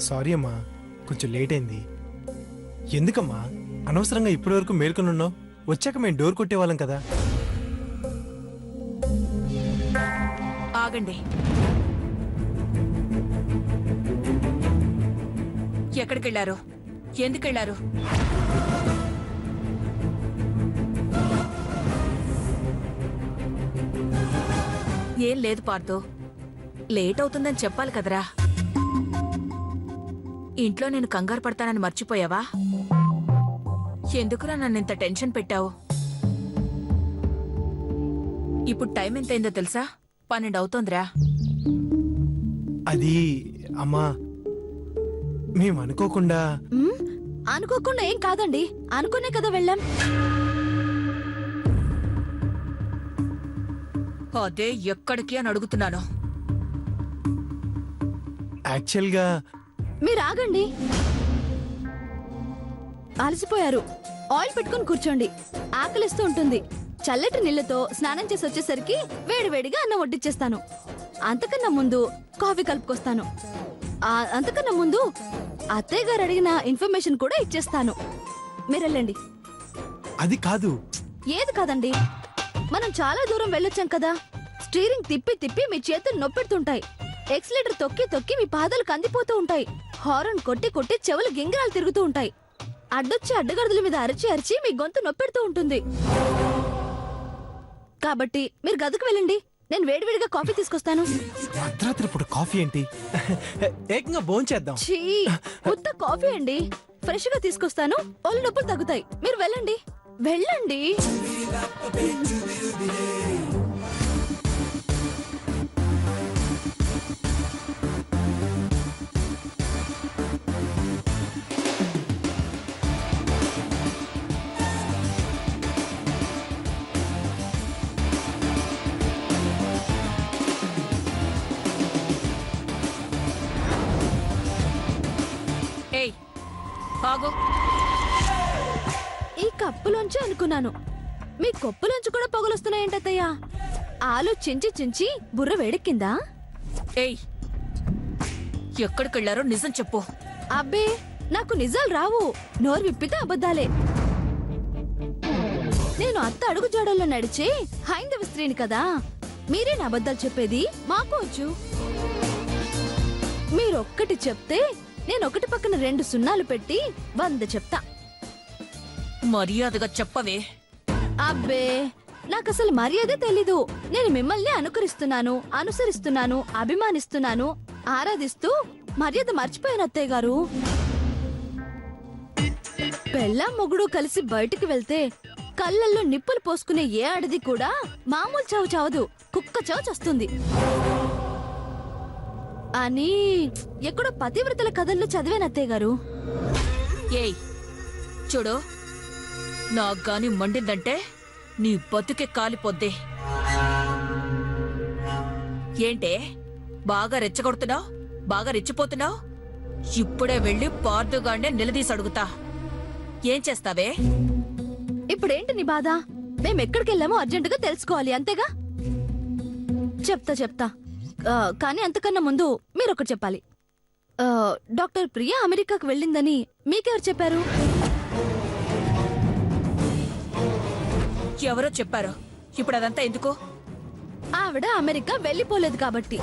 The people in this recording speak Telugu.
సారీ అమ్మా, కొంచెం లేట్ అయింది. ఎందుకమ్మా అనవసరంగా ఇప్పటి వరకు మేల్కొని ఉన్నావు? వచ్చాక మేము డోర్ కొట్టేవాళ్ళం కదా. ఆగండి. ఎక్కడికి వెళ్ళారు? ఎందుకు వెళ్ళారు? ఏం లేదు పార్థు, లేట్ అవుతుందని చెప్పాలి కదరా. ఇంట్లో నేను కంగారు పడతానని మర్చిపోయావా? ఎందుకురా నన్ను ఇంత టెన్షన్ పెట్టావు? ఇప్పుడు టైం ఎంతైందో తెలుసా? 12 అవుతోందిరా. అది అమ్మా, మేము అనుకోకుండా. అనుకోకుండా ఏం కాదండి, అనుకునే కదా వెళ్ళాం. అదే ఎక్కడికి అని అడుగుతున్నాను. యాక్చువల్గా మీరు ఆగండి. అలసిపోయారు, ఆయిల్ పెట్టుకుని కూర్చోండి. ఆకలిస్తూ ఉంటుంది. చల్లటి నీళ్లతో స్నానం చేసి వచ్చేసరికి వేడివేడిగా అన్నం వడ్డిచ్చేస్తాను. అంతకన్నా ముందు కాఫీ కలుపుకొస్తాను. అంతకన్నా ముందు అత్తయ్య గారు అడిగిన ఇన్ఫర్మేషన్ కూడా ఇచ్చేస్తాను. మీరు వెళ్ళండి. అది కాదు. ఏది కాదండి, మనం చాలా దూరం వెళ్ళొచ్చాం కదా. స్టీరింగ్ తిప్పి తిప్పి మీ చేతులు నొప్పెడుతుంటాయి. ఎక్సిలేటర్ తొక్కి తొక్కి మీ పాదాలు కందిపోతూ ఉంటాయి. హారన్ కొట్టి కొట్టి చెవులు గింగిరాలు తిరుగుతూ ఉంటాయి. అడ్డొచ్చి అడ్డగడుదుల మీద అరిచి అరిచి మీ గొంతు నొప్పెడుతూ ఉంటుంది. కాబట్టి మీరు గదికి వెళ్ళండి, నేను వేడివేడిగా కాఫీ తీసుకొస్తాను. అర్ధరాత్రి ఇప్పుడు కాఫీ ఏంటి? ఏకంగా భోంచేద్దాం. ఛీ, ఉత్త కాఫీ అండి. ఫ్రెష్ గా తీసుకొస్తాను, ఒళ్ళు నొప్పులు తగ్గుతాయి. మీరు వెళ్ళండి, వెళ్ళండి. ఏయ్ ఆగు. ఈ కప్పులోంచి అనుకున్నాను, మీ కొప్పులోంచి కూడా పొగలొస్తున్నాయేంటత్తయ్యా? ఆలోచించి చించి బుర్ర వేడెక్కిందా? ఏయ్, ఎక్కడికెళ్లారో నిజం చెప్పు. అబ్బే, నాకు నిజాలు రావు. నోరు విప్పితే అబద్ధాలే. నేను అత్త అడుగు జాడల్లో నడిచే హైందవ స్త్రీని కదా. మీరేనా అబద్ధాలు చెప్పేది? మాకు వచ్చు. మీరొక్కటి చెప్తే నేను ఒకటి పక్కన 2 సున్నాలు పెట్టి 100 చెప్తా. మర్యాదగా చెప్పవే. అబ్బే, నాకసలు మర్యాదే తెలీదు. నేను మిమ్మల్ని అనుకరిస్తున్నాను, అనుసరిస్తున్నాను, అభిమానిస్తున్నాను, ఆరాధిస్తూ మర్యాద మర్చిపోయాను అత్తయ్య గారు. పెళ్ళాం మొగుడు కలిసి బయటికి వెళ్తే కళ్ళల్లో నిప్పులు పోసుకునే ఏ ఆడది కూడా మామూలు చావు చావదు, కుక్క చావు చస్తుంది అని ఎక్కడో పతివ్రతల కథల్లో చదివాను అత్తయ్య గారు. ఏయ్ చూడు, నాకు గాని మండిందంటే నీ బతుకే కాలిపోద్ది. ఏంటే బాగా రెచ్చగొడుతున్నావు? బాగా రెచ్చిపోతున్నావు? ఇప్పుడే వెళ్ళి పార్థుగాడినే నిలదీసి అడుగుతా. ఏం చేస్తావే? ఇప్పుడేంటి నీ బాధ? మేమెక్కడికెళ్ళామో అర్జెంటుగా తెలుసుకోవాలి, అంతేగా? చెప్తా. కానీ అంతకన్నా ముందు మీరొకటి చెప్పాలి. డాక్టర్ ప్రియా అమెరికాకు వెళ్ళిందని మీకెవరు చెప్పారు? ఎవరో చెప్పారు. ఇప్పుడు అదంతా ఎందుకు? ఆవిడ అమెరికా వెళ్ళిపోలేదు కాబట్టి.